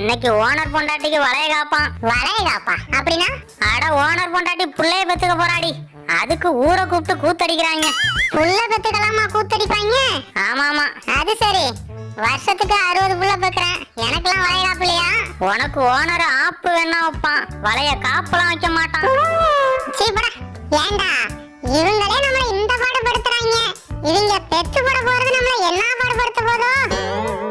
இன்னைக்கு ஓனர் பொண்டாட்டிக்கு வளைய காப்பான். வளைய காப்பா அப்படின்னா? அட ஓனர் பொண்டாட்டி புள்ளைய பெத்துக்க போறாடி, அதுக்கு ஊரை கூப்பிட்டு கூத்தடிக்கிறாங்க. புள்ள பெத்துக்கலாமா கூத்தடிப்பாங்க? ஆமாமா. அது சரி, வருஷத்துக்கு 60 புள்ள பெக்குறேன், எனக்கெல்லாம் வளைய காப்பு இல்லையா? உனக்கு ஓனர் ஆப்பு வேணா வைப்பான், வளைய காப்பெல்லாம் வைக்க மாட்டான். சீப்படா. ஏண்டா இவங்களே நம்மள இந்த பாடுபடுத்துறாங்க, இவங்க பெத்து போட போறது நம்மள என்ன பாடுபடுத்த போதும்?